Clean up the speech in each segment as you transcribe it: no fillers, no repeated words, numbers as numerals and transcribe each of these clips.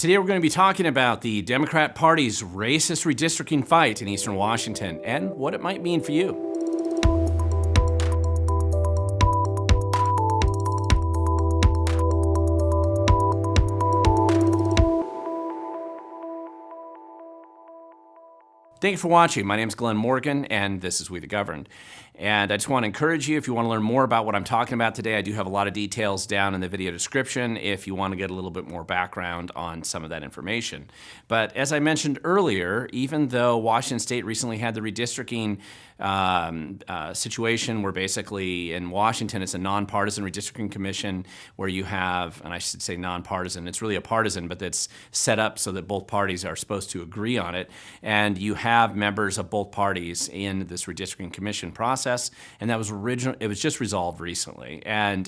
Today we're going to be talking about the Democrat Party's racist redistricting fight in Eastern Washington and what it might mean for you. Thank you for watching. My name is Glenn Morgan, and this is We the Governed. And I just want to encourage you, if you want to learn more about what I'm talking about today, I do have a lot of details down in the video description if you want to get a little bit more background on some of that information. But as I mentioned earlier, even though Washington State recently had the redistricting situation where basically in Washington it's a nonpartisan redistricting commission where you have, and I should say nonpartisan, it's really a partisan, but that's set up so that both parties are supposed to agree on it, and you have members of both parties in this redistricting commission process, and that was it was just resolved recently, and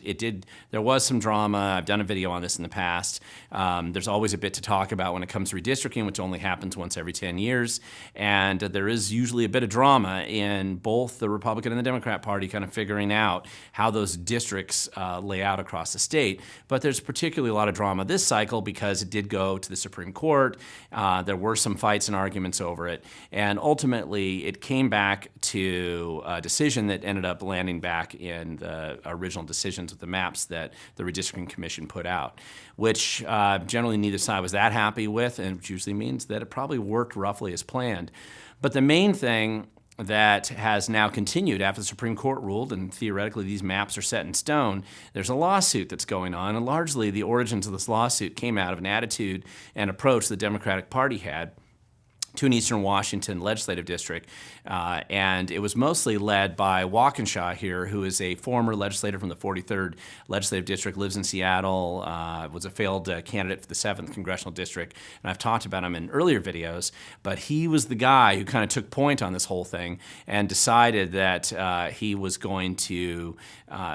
there was some drama. I've done a video on this in the past. There's always a bit to talk about when it comes to redistricting, which only happens once every 10 years, and there is usually a bit of drama in both the Republican and the Democrat Party kind of figuring out how those districts lay out across the state. But there's particularly a lot of drama this cycle because it did go to the Supreme Court. There were some fights and arguments over it, and ultimately it came back to a decision that ended up landing back in the original decisions of the maps that the Redistricting Commission put out, which generally neither side was that happy with, and which usually means that it probably worked roughly as planned. But the main thing that has now continued after the Supreme Court ruled, and theoretically these maps are set in stone, there's a lawsuit that's going on, and largely the origins of this lawsuit came out of an attitude and approach the Democratic Party had to an Eastern Washington legislative district, and it was mostly led by Willaukesha here, who is a former legislator from the 43rd Legislative District, lives in Seattle, was a failed candidate for the 7th Congressional District, and I've talked about him in earlier videos, but he was the guy who kind of took point on this whole thing and decided that he was going to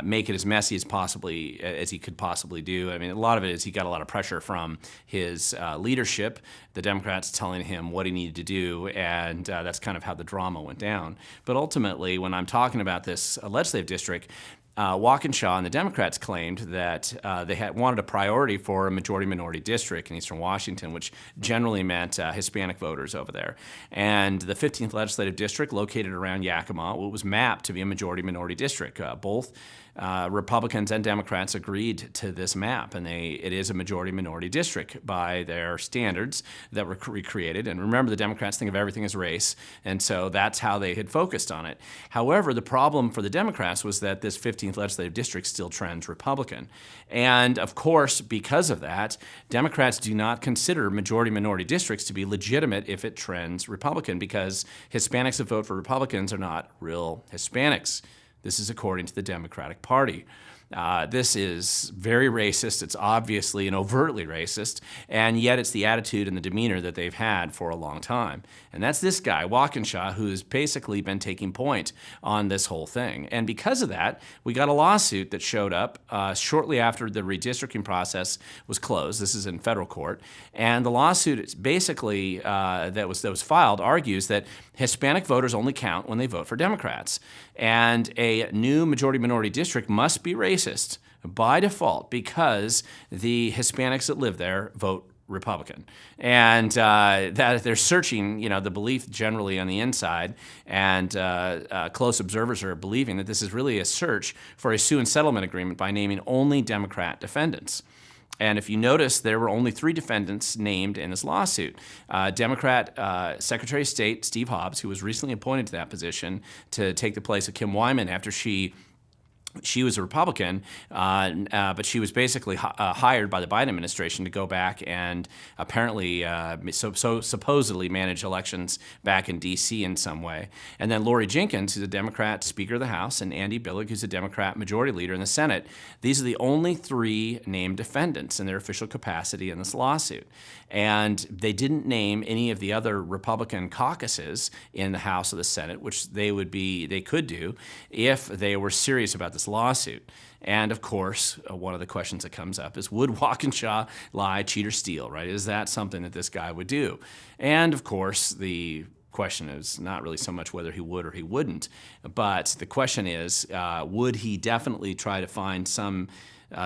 make it as messy as he could possibly do. I mean, a lot of it is he got a lot of pressure from his leadership, the Democrats telling him what he needed to do, and that's kind of how the drama went down. But ultimately, when I'm talking about this legislative district, Willaukesha and the Democrats claimed that they wanted a priority for a majority-minority district in Eastern Washington, which generally meant Hispanic voters over there. And the 15th legislative district, located around Yakima, was mapped to be a majority-minority district. Both Republicans and Democrats agreed to this map, and it is a majority-minority district by their standards that were recreated. And remember, the Democrats think of everything as race, and so that's how they had focused on it. However, the problem for the Democrats was that this 15th legislative district still trends Republican. And of course, because of that, Democrats do not consider majority-minority districts to be legitimate if it trends Republican, because Hispanics that vote for Republicans are not real Hispanics. This is according to the Democratic Party. This is very racist. It's obviously and overtly racist, and yet it's the attitude and the demeanor that they've had for a long time. And that's this guy, Willaukesha, who's basically been taking point on this whole thing. And because of that, we got a lawsuit that showed up shortly after the redistricting process was closed. This is in federal court. And the lawsuit is basically that was filed argues that Hispanic voters only count when they vote for Democrats. And a new majority-minority district must be racist by default because the Hispanics that live there vote Republican. And that they're searching, the belief generally on the inside, and close observers are believing that this is really a search for a sue and settlement agreement by naming only Democrat defendants. And if you notice, there were only 3 defendants named in this lawsuit. Democrat Secretary of State Steve Hobbs, who was recently appointed to that position to take the place of Kim Wyman after she was a Republican, but she was basically hired by the Biden administration to go back and apparently supposedly manage elections back in D.C. in some way. And then Lori Jenkins, who's a Democrat Speaker of the House, and Andy Billig, who's a Democrat Majority Leader in the Senate. These are the only 3 named defendants in their official capacity in this lawsuit. And they didn't name any of the other Republican caucuses in the House or the Senate, which they could do if they were serious about this lawsuit. And of course, one of the questions that comes up is, would Willaukesha lie, cheat, or steal, right? Is that something that this guy would do? And of course, the question is not really so much whether he would or he wouldn't, but the question is, would he definitely try to find some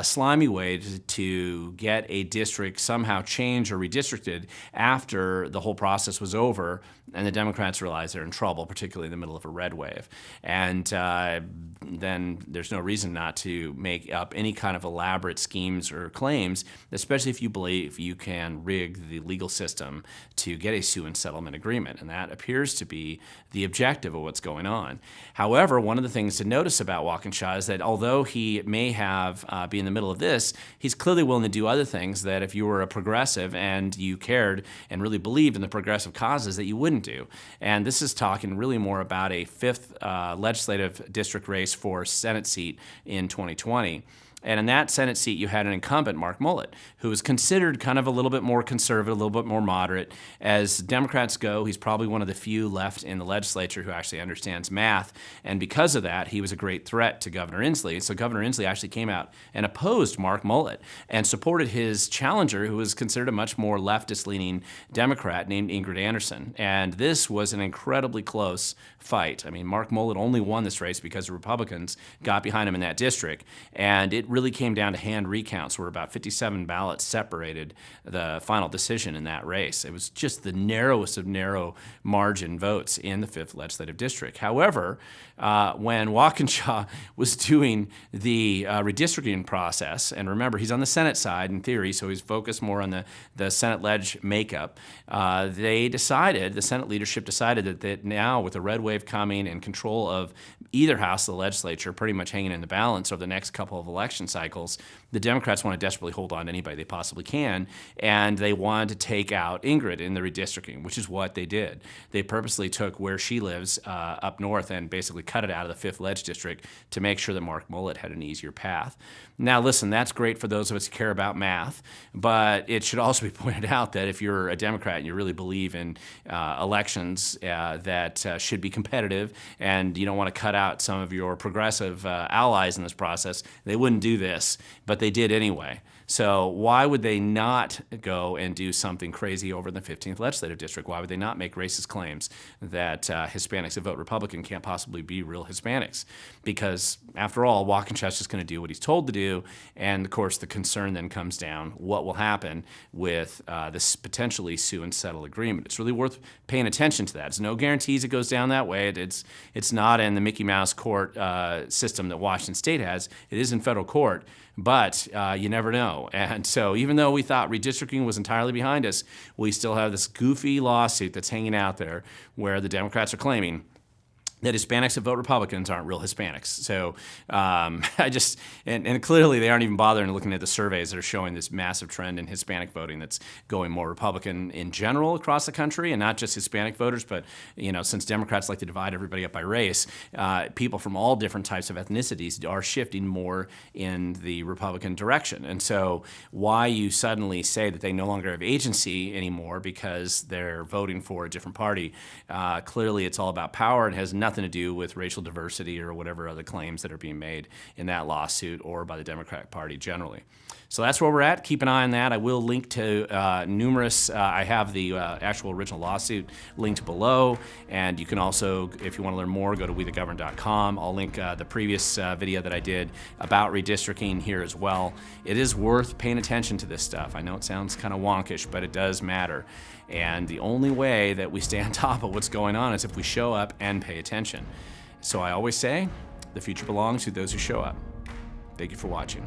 slimy way to get a district somehow changed or redistricted after the whole process was over and the Democrats realize they're in trouble, particularly in the middle of a red wave. And then there's no reason not to make up any kind of elaborate schemes or claims, especially if you believe you can rig the legal system to get a sue and settlement agreement. And that appears to be the objective of what's going on. However, one of the things to notice about Willaukesha is that although he may have be in the middle of this, he's clearly willing to do other things that if you were a progressive and you cared and really believed in the progressive causes that you wouldn't do. And this is talking really more about a 5th legislative district race for Senate seat in 2020. And in that Senate seat, you had an incumbent, Mark Mullet, who was considered kind of a little bit more conservative, a little bit more moderate. As Democrats go, he's probably one of the few left in the legislature who actually understands math. And because of that, he was a great threat to Governor Inslee. So Governor Inslee actually came out and opposed Mark Mullet and supported his challenger, who was considered a much more leftist-leaning Democrat named Ingrid Anderson. And this was an incredibly close fight. I mean, Mark Mullet only won this race because the Republicans got behind him in that district. And it really came down to hand recounts where about 57 ballots separated the final decision in that race. It was just the narrowest of narrow margin votes in the 5th legislative district. However, when Willaukesha was doing the redistricting process, and remember, he's on the Senate side in theory, so he's focused more on the Senate ledge makeup, the Senate leadership decided that now with the red wave coming and control of either house of the legislature pretty much hanging in the balance over the next couple of election cycles, the Democrats want to desperately hold on to anybody they possibly can, and they wanted to take out Ingrid in the redistricting, which is what they did. They purposely took where she lives up north and basically cut it out of the 5th Ledge District to make sure that Mark Mullet had an easier path. Now, listen, that's great for those of us who care about math, but it should also be pointed out that if you're a Democrat and you really believe in elections that should be competitive and you don't want to cut out some of your progressive allies in this process, they wouldn't do this, but they did anyway. So why would they not go and do something crazy over in the 15th legislative district? Why would they not make racist claims that Hispanics that vote Republican can't possibly be real Hispanics? Because after all, Willaukesha is just going to do what he's told to do, and of course the concern then comes down, what will happen with this potentially sue and settle agreement? It's really worth paying attention to that. There's no guarantees it goes down that way. It's not in the Mickey Mouse court system that Washington State has. It is in federal court. But you never know. And so even though we thought redistricting was entirely behind us, we still have this goofy lawsuit that's hanging out there where the Democrats are claiming that Hispanics that vote Republicans aren't real Hispanics. So and clearly they aren't even bothering looking at the surveys that are showing this massive trend in Hispanic voting that's going more Republican in general across the country, and not just Hispanic voters, but since Democrats like to divide everybody up by race, people from all different types of ethnicities are shifting more in the Republican direction. And so why you suddenly say that they no longer have agency anymore because they're voting for a different party, clearly it's all about power and has nothing to do with racial diversity or whatever other claims that are being made in that lawsuit or by the Democratic Party generally. So that's where we're at. Keep an eye on that. I will link to numerous, I have the actual original lawsuit linked below, and you can also, if you want to learn more, go to wethegovern.com. I'll link the previous video that I did about redistricting here as well. It is worth paying attention to this stuff. I know it sounds kind of wonkish, but it does matter. And the only way that we stay on top of what's going on is if we show up and pay attention. So I always say, the future belongs to those who show up. Thank you for watching.